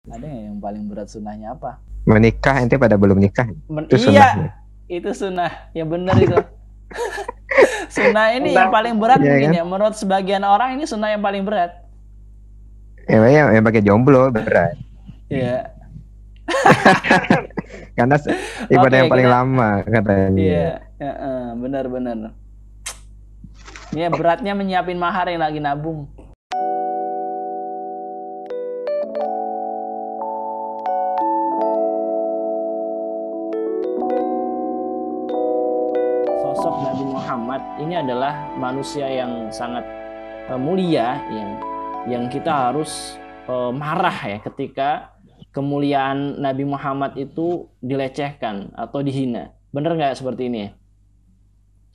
Ada yang paling berat sunnahnya apa? Menikah, ente pada belum nikah. Itu Iya, sunnahnya. itu sunnah. Ya benar itu. Sunnah ini yang paling berat Iya mungkin kan? ya. Menurut sebagian orang ini sunnah yang paling berat. Yang pakai jomblo berat. Iya. Karena ibadah Oke, yang paling kita lama katanya. iya, benar-benar. Ya beratnya menyiapin mahar yang lagi nabung. Sosok Nabi Muhammad ini adalah manusia yang sangat mulia, yang kita harus marah ya ketika kemuliaan Nabi Muhammad itu dilecehkan atau dihina. Bener nggak seperti ini?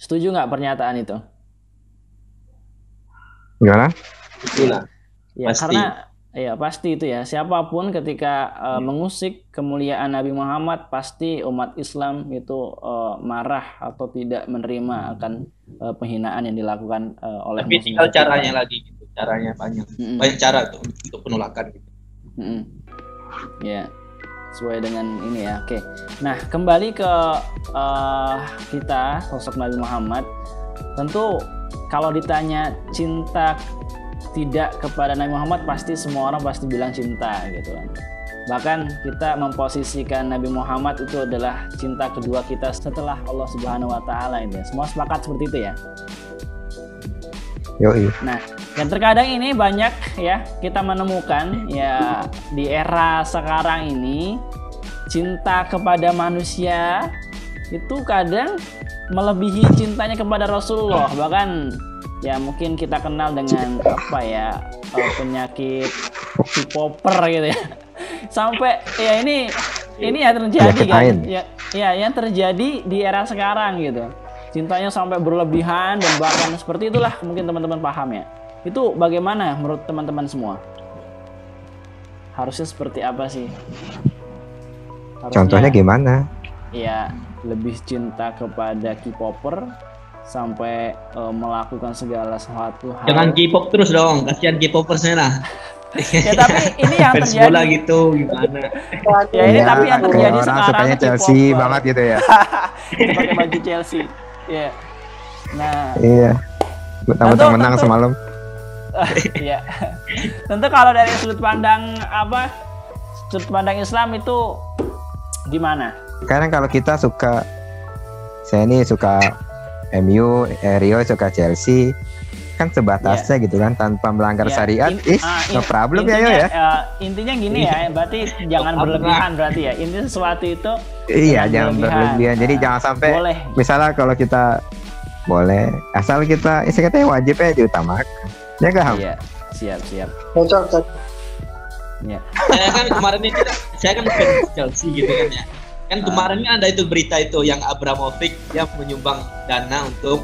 Setuju nggak pernyataan itu? Gimana? Itulah. Ya, Pasti. karena ya pasti itu ya. Siapapun ketika mengusik kemuliaan Nabi Muhammad, pasti umat Islam itu marah atau tidak menerima akan penghinaan yang dilakukan oleh Tapi tinggal musuh-musuh caranya kita. lagi gitu. Caranya banyak cara tuh untuk penolakan gitu. Ya, sesuai dengan ini ya. Oke. Nah, kembali ke kita sosok Nabi Muhammad. Tentu kalau ditanya cinta tidak kepada Nabi Muhammad, pasti semua orang pasti bilang cinta gitu kan. Bahkan kita memposisikan Nabi Muhammad itu adalah cinta kedua kita setelah Allah Subhanahu wa taala ini. Semua sepakat seperti itu ya. Yoi. Nah, dan terkadang ini banyak ya kita menemukan ya di era sekarang ini cinta kepada manusia itu kadang melebihi cintanya kepada Rasulullah. Bahkan ya mungkin kita kenal dengan apa ya penyakit K-popper gitu ya. Sampai ya ini ya terjadi kan. Ya yang terjadi di era sekarang gitu. Cintanya sampai berlebihan dan bahkan seperti itulah mungkin teman-teman paham ya. Itu bagaimana menurut teman-teman semua? Harusnya seperti apa sih? Contohnya gimana? Ya lebih cinta kepada K-popper sampai melakukan segala sesuatu hal. Jangan K-pop terus dong, kasihan K-popersnya lah. Ya tapi ini yang Fans terjadi. bola gitu gimana? Ya ini tapi yang terjadi orang sekarang sukanya Chelsea K-popper. banget gitu ya. Pakai baju Chelsea. Ya. Nah, Iya. Mentang-mentang menang semalam. Iya. Tentu kalau dari sudut pandang sudut pandang Islam itu gimana? Sekarang kalau kita suka, saya ini suka MU, Rio suka Chelsea, kan sebatasnya gitu kan, tanpa melanggar syariat, no problem ya yo ya. Intinya gini ya, berarti jangan berlebihan berarti ya. Intinya sesuatu itu iya jangan berlebihan. Jadi jangan sampai boleh. Misalnya kalau kita boleh, asal kita katanya wajib ya diutamakan. Ya gak Ham? Iya, siap. Cocok. Ya. Saya kan fans Chelsea gitu kan ya. Kan kemarin ada itu berita itu yang Abramovich yang menyumbang dana untuk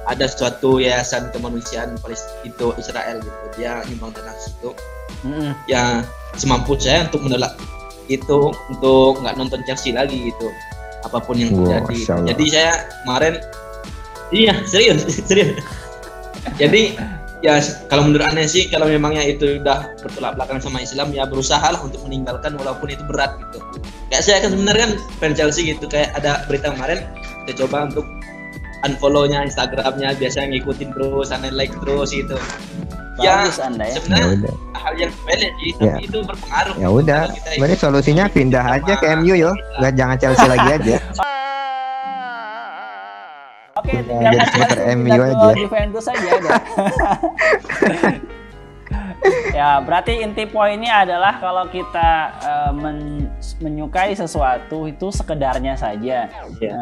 ada suatu yayasan kemanusiaan Palestina itu Israel gitu. Dia nyumbang dana situ. Ya semampu saya untuk menolak itu, untuk nggak nonton Chelsea lagi gitu. Apapun yang terjadi. Jadi saya kemarin serius. Jadi ya kalau menurut aneh sih, kalau memangnya itu udah bertolak belakang sama Islam, ya berusaha lah untuk meninggalkan walaupun itu berat gitu. Kayak saya kan sebenarnya kan fans Chelsea gitu, kayak ada berita kemarin kita coba untuk unfollow-nya Instagram-nya, biasanya ngikutin terus, like terus gitu. Bagus ya, Anda ya. Sebenarnya hal yang sepele sih, tapi itu berpengaruh. Ya udah, berarti solusinya pindah aja ke MU yo, nggak jangan Chelsea lagi aja. Oke, jadi supporter MU aja. Juventus aja udah. Ya, berarti inti poinnya adalah kalau kita menyukai sesuatu itu sekedarnya saja.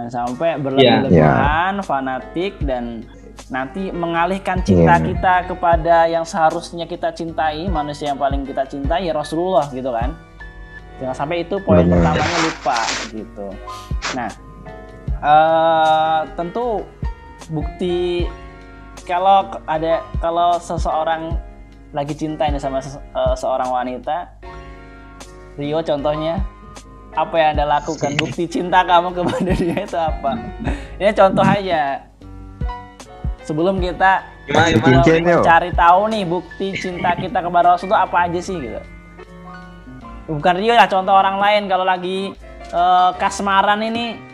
Sampai berlebihan, fanatik, dan nanti mengalihkan cinta kita kepada yang seharusnya kita cintai, manusia yang paling kita cintai ya Rasulullah gitu kan. Jangan sampai itu poin pertamanya lupa gitu. Nah, tentu bukti kalau seseorang lagi cinta ini sama seorang wanita, Rio contohnya, apa yang Anda lakukan? Bukti cinta kamu kepada dia itu apa? Ini contoh aja. Sebelum kita mencari tahu nih bukti cinta kita kepada Rasul itu apa aja sih gitu. bukan Rio ya, contoh orang lain kalau lagi kasmaran ini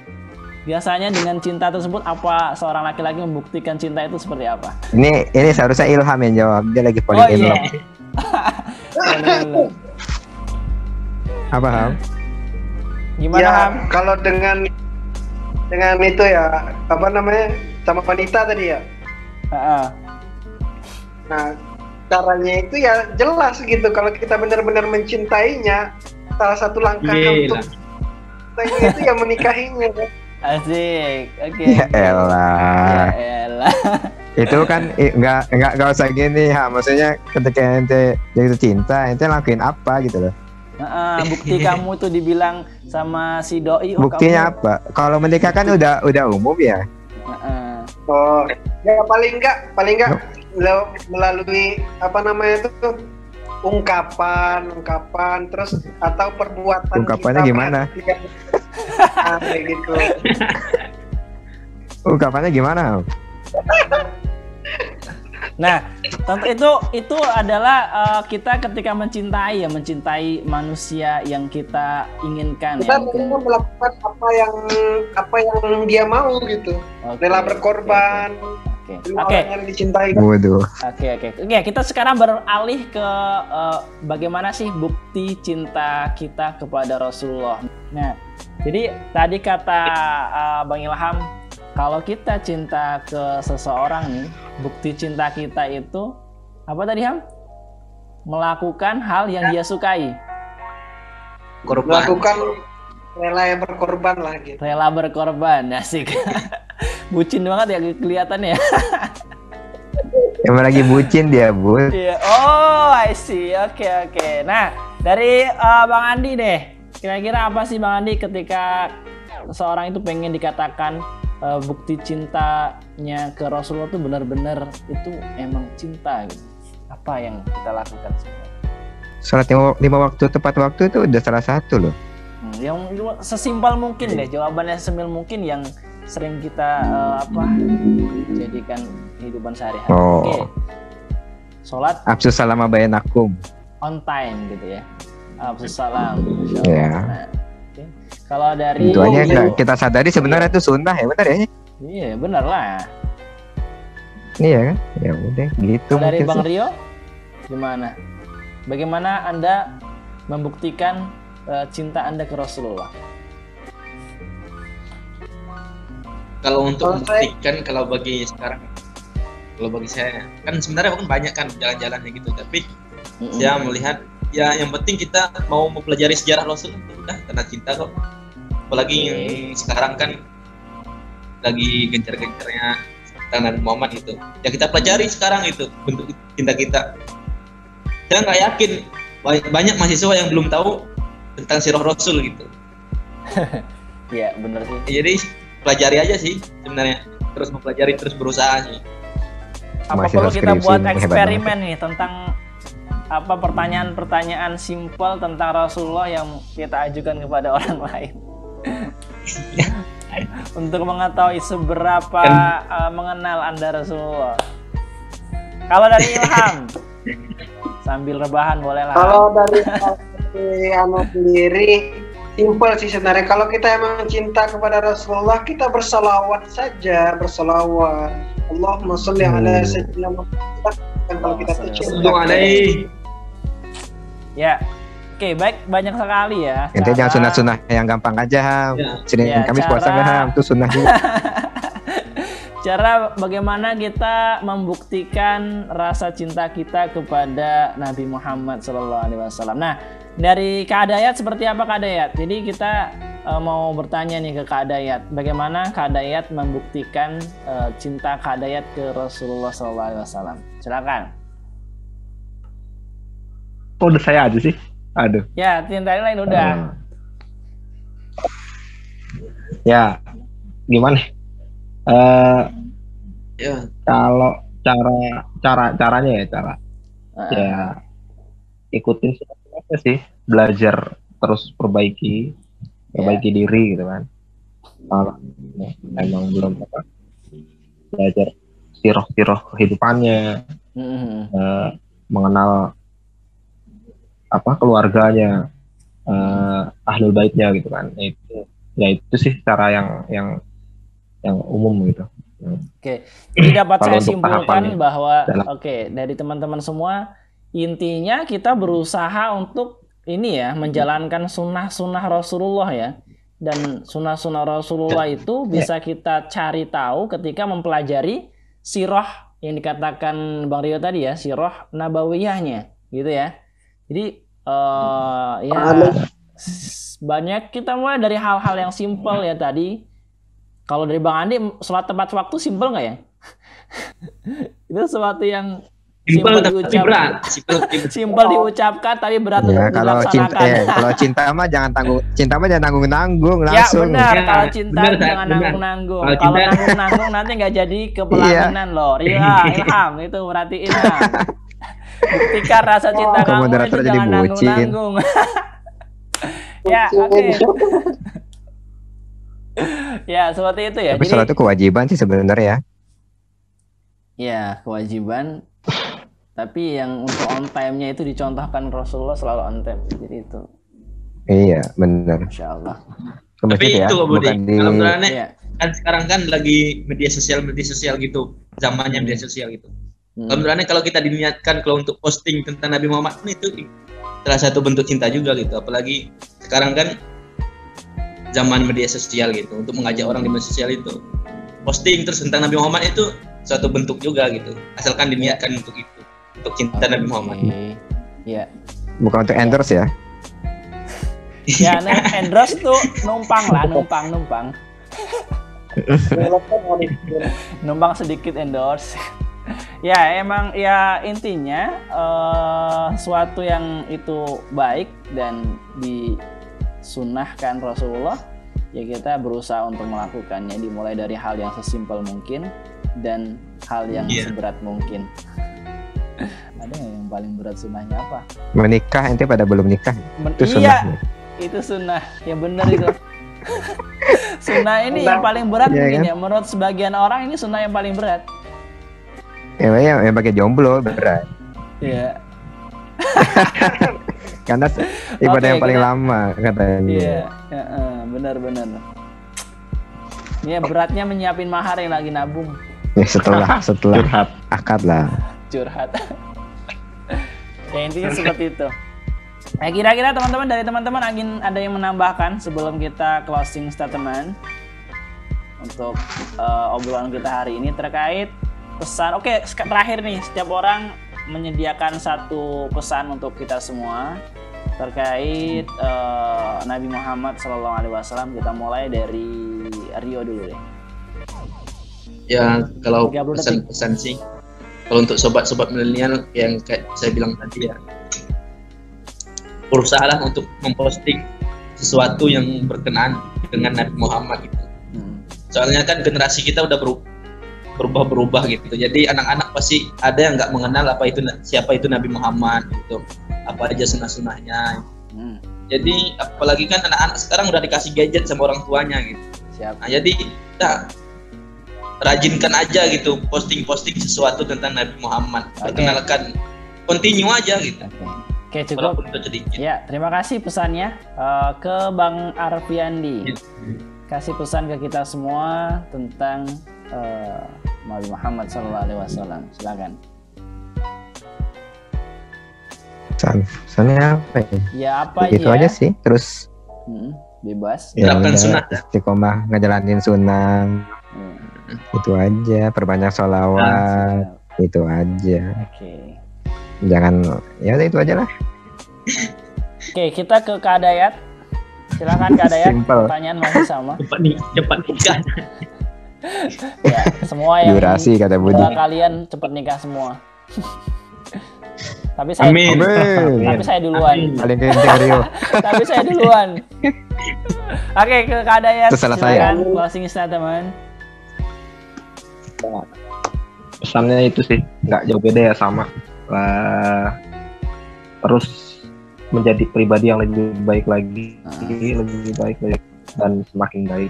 biasanya dengan cinta tersebut apa seorang laki-laki membuktikan cinta itu seperti apa? Ini seharusnya Ilham yang jawab, dia lagi Oh falling in iya. love. Apa Ham? Gimana Ya, Ham? kalau dengan itu ya, apa namanya, sama wanita tadi ya. Heeh. Nah, caranya itu ya jelas gitu. Kalau kita benar-benar mencintainya, salah satu langkah Gila. untuk mencintainya itu ya menikahinya. Kan? Asik. Oke. Ya elah. Ya elah. Itu kan nggak usah gini ha, maksudnya ketika ente jatuh cinta ente lakuin apa gitu loh. Bukti kamu tuh dibilang sama si doi. Buktinya kamu... apa? Kalau menikah kan udah umum ya. Oh, ya paling enggak melalui apa namanya itu ungkapan terus atau perbuatan. Ungkapannya kita gimana? Kayak gitu. Ungkapannya gimana? Nah, tentu itu adalah kita ketika mencintai manusia yang kita inginkan. Kita ya, perlu melakukan apa yang dia mau gitu. Rela berkorban. Oke. Yang dicintai. Waduh. Oke. Kita sekarang beralih ke bagaimana sih bukti cinta kita kepada Rasulullah. Nah, jadi tadi kata Bang Ilham, kalau kita cinta ke seseorang nih, bukti cinta kita itu apa tadi Ham? Melakukan hal yang dia sukai. Melakukan rela berkorban lah gitu. Rela berkorban, asik. Bucin banget ya kelihatannya. Emang lagi bucin dia, Bu. Iya. Oh, I see. Oke. Nah, dari Bang Andi deh. Kira-kira apa sih Bang Andi ketika seorang itu pengen dikatakan bukti cintanya ke Rasulullah tuh benar-benar itu emang cinta gitu. Apa yang kita lakukan sebenarnya? Sholat 5 waktu tepat waktu itu udah salah satu loh. Yang sesimpel mungkin deh, jawabannya sesimpel mungkin yang sering kita jadikan kehidupan sehari-hari. Oh. Oke. Sholat Absus salama bainakum. on time gitu ya. Absus salam. Ya. Nah, okay. Kalau dari Itu aja kita sadari sebenarnya itu sunnah ya, benar ya? Iya, benar lah. Iya kan? Ya udah gitu. Dari mungkin Bang sih. Rio gimana? Bagaimana Anda membuktikan cinta Anda ke Rasulullah? Kalau untuk membuktikan, kalau bagi saya kan sebenarnya kan banyak kan jalan-jalannya gitu, tapi saya melihat ya yang penting kita mau mempelajari sejarah Rasul itu udah karena cinta kok. Apalagi yang sekarang kan lagi gencar-gencarnya tentang Muhammad gitu. Ya kita pelajari sekarang itu bentuk cinta kita. Saya nggak yakin banyak mahasiswa yang belum tahu tentang sirah Rasul gitu. Iya, benar sih. Jadi pelajari aja sih sebenarnya, terus mempelajari, terus berusaha sih. Apa perlu kita buat eksperimen nih tentang pertanyaan-pertanyaan simpel tentang Rasulullah yang kita ajukan kepada orang lain untuk mengetahui seberapa mengenal Anda Rasulullah. Kalau dari Ilham sambil rebahan boleh lah. Kalau dari anak sendiri simpel sih sebenarnya. Kalau kita emang cinta kepada Rasulullah, kita bersalawat saja, bersalawat. Allahumma sholli ala sayyidina Muhammad. Dan kalau kita tuh cinta ya, oke, baik, banyak sekali ya. Ente jangan sunah-sunah yang gampang aja Ham. Senin Kamis puasa nggak Ham? Itu sunnah juga. Cara bagaimana kita membuktikan rasa cinta kita kepada Nabi Muhammad SAW. Nah, dari Kak Dayat seperti apa Kak Dayat? Jadi kita mau bertanya nih ke Kak Dayat, bagaimana Kak Dayat membuktikan cinta Kak Dayat ke Rasulullah SAW? Silakan. Oh, udah saya aja sih. Aduh. Ya, cinta lain udah. Ya, gimana? Kalau caranya ya ikutin aja sih, belajar terus perbaiki diri gitu kan. Kalau emang belum belajar sirah kehidupannya, mengenal keluarganya, ahlul baitnya gitu kan. Itu sih cara yang umum gitu. Oke, jadi dapat Kalau saya untuk simpulkan tahapannya bahwa dalam- dari teman-teman semua, intinya kita berusaha untuk ini ya, menjalankan sunnah-sunnah Rasulullah ya. Dan sunnah-sunnah Rasulullah itu bisa kita cari tahu ketika mempelajari sirah yang dikatakan Bang Rio tadi ya, sirah nabawiyahnya gitu ya. Jadi ya banyak kita mulai dari hal-hal yang simpel ya tadi. Kalau dari Bang Andi, sholat tepat waktu simpel nggak ya? Itu sesuatu yang simpel diucapkan, simpel diucapkan tapi berat untuk dilaksanakan. Kalau cinta mah jangan tanggung nanggung langsung. Ya benar, kalau cinta jangan nanggung. Kalau nanggung nanti nggak jadi kepelaminan loh. Ilham itu perhatiin. Buktikan rasa cinta kamu itu jangan nanggung. Ya oke. Ya seperti itu ya. Tapi sholat itu kewajiban sih sebenarnya. Ya kewajiban. Tapi yang untuk on time-nya itu dicontohkan Rasulullah selalu on time. Jadi itu. Iya benar. Insya Allah. Tapi ya, itu loh Budi. Kalau ya. kan sekarang kan lagi media sosial gitu, zamannya media sosial gitu. Kalau kita diniatkan kalau untuk posting tentang Nabi Muhammad itu salah satu bentuk cinta juga gitu. Apalagi sekarang kan zaman media sosial gitu, untuk mengajak orang di media sosial itu posting terus tentang Nabi Muhammad itu suatu bentuk juga gitu, asalkan diniatkan untuk itu, untuk cinta Nabi Muhammad. Iya. Bukan untuk endorse ya? Ya, endorse tuh numpang lah, numpang. Numpang sedikit endorse. Ya emang ya intinya sesuatu yang itu baik dan disunahkan Rasulullah, ya kita berusaha untuk melakukannya, dimulai dari hal yang sesimpel mungkin dan hal yang seberat mungkin. Ada yang paling berat sunnahnya apa? Menikah, ente pada belum nikah? Itu sunnahnya. Itu sunnah, ya benar itu. Sunnah ini yang paling berat mungkin kan? Ya menurut sebagian orang ini sunnah yang paling berat. Ya yang pakai jomblo berat. Iya. Karena ibadah yang paling lama katanya. Iya, benar. Ini beratnya menyiapin mahar yang lagi nabung. Ya setelah curhat, akad lah. Curhat. Ya intinya seperti itu. Nah, kira-kira teman-teman dari teman-teman ada yang menambahkan sebelum kita closing statement untuk obrolan kita hari ini terkait pesan. Oke, terakhir nih, setiap orang menyediakan satu pesan untuk kita semua terkait Nabi Muhammad SAW. Kita mulai dari Rio dulu deh. Ya, kalau pesan-pesan sih, kalau untuk sobat-sobat milenial yang kayak saya bilang tadi ya, berusahalah untuk memposting sesuatu yang berkenaan dengan Nabi Muhammad gitu. Soalnya kan generasi kita udah berubah gitu. Jadi anak-anak pasti ada yang nggak mengenal siapa itu Nabi Muhammad gitu. Apa aja sunnah-sunnahnya. Jadi apalagi kan anak-anak sekarang udah dikasih gadget sama orang tuanya gitu. Nah, jadi kita rajinkan aja gitu, posting sesuatu tentang Nabi Muhammad. Perkenalkan, continue aja gitu. Oke, cukup. Ya, terima kasih pesannya ke Bang Arfiandi. Kasih pesan ke kita semua tentang Nabi Muhammad SAW. Silakan. Pesannya apa ya? Ya apa begitu aja sih. Terus bebas. Ya, istiqomah ngejalanin sunnah. Itu aja. Perbanyak sholawat. Itu aja. Oke. Jangan, ya itu aja lah. Oke, kita ke Kak Dayat. Silakan Kak Dayat. Pertanyaan masih sama. Cepat nikah. Ya, semua yang durasi kata Budi. Kalian cepat nikah semua. Tapi saya duluan. Paling kenceng Rio. Tapi saya duluan. Oke, ke Kak Dayat. Silakan closing statement. Pesannya itu sih nggak jauh beda ya, sama terus menjadi pribadi yang lebih baik lagi, lebih baik dan semakin baik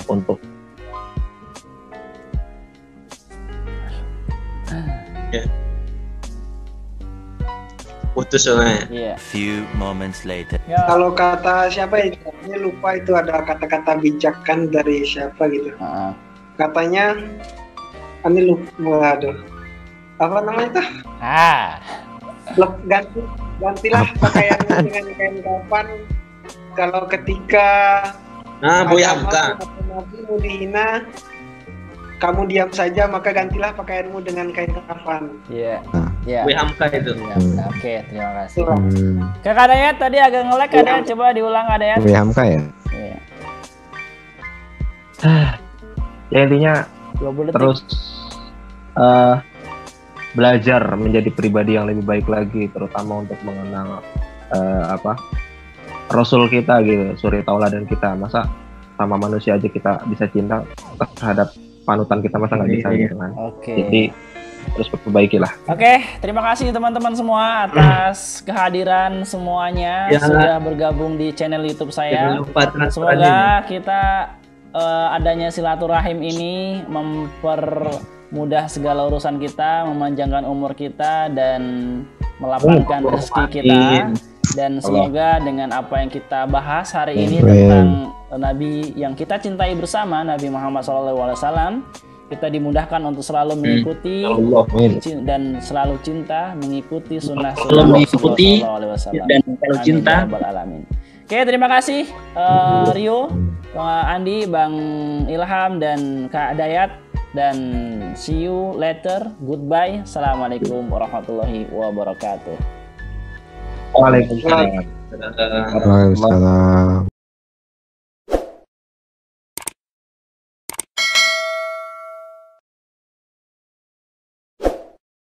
untuk putus soalnya. Iya. Few moments later. Ya. Kalau kata siapa ya? Ini lupa itu ada kata-kata bijak kan dari siapa gitu. Katanya, ini lupa, waduh. Apa namanya tuh? Gantilah pakaianmu dengan kain kafan. Kalau ketika Boy Hamka. Nabimu dihina, kamu diam saja, maka gantilah pakaianmu dengan kain kafan. Iya. Iya. Boy Hamka itu. Oke, terima kasih. Kakak Dayat tadi agak nge-lag, Dayat coba diulang Dayat. Boy Hamka ya? Iya. Ya intinya 20 detik. terus belajar menjadi pribadi yang lebih baik lagi, terutama untuk mengenal Rasul kita gitu, suri tauladan kita. Masa sama manusia aja kita bisa cinta, terhadap panutan kita masa nggak bisa gitu kan. Oke. Jadi terus perbaikilah. Oke, terima kasih teman-teman semua atas kehadiran semuanya sudah bergabung di channel YouTube saya. Semoga kita adanya silaturahim ini mempermudah segala urusan kita, memanjangkan umur kita dan melapangkan rezeki kita. Dan semoga dengan apa yang kita bahas hari ini tentang Nabi yang kita cintai bersama, Nabi Muhammad SAW, kita dimudahkan untuk selalu mengikuti dan selalu cinta mengikuti sunnah Rasulullah SAW dan selalu cinta. Oke, terima kasih Rio, Bang Andi, Bang Ilham dan Kak Dayat, dan see you later. Goodbye. Assalamualaikum warahmatullahi wabarakatuh. Waalaikumsalam. Waalaikumsalam.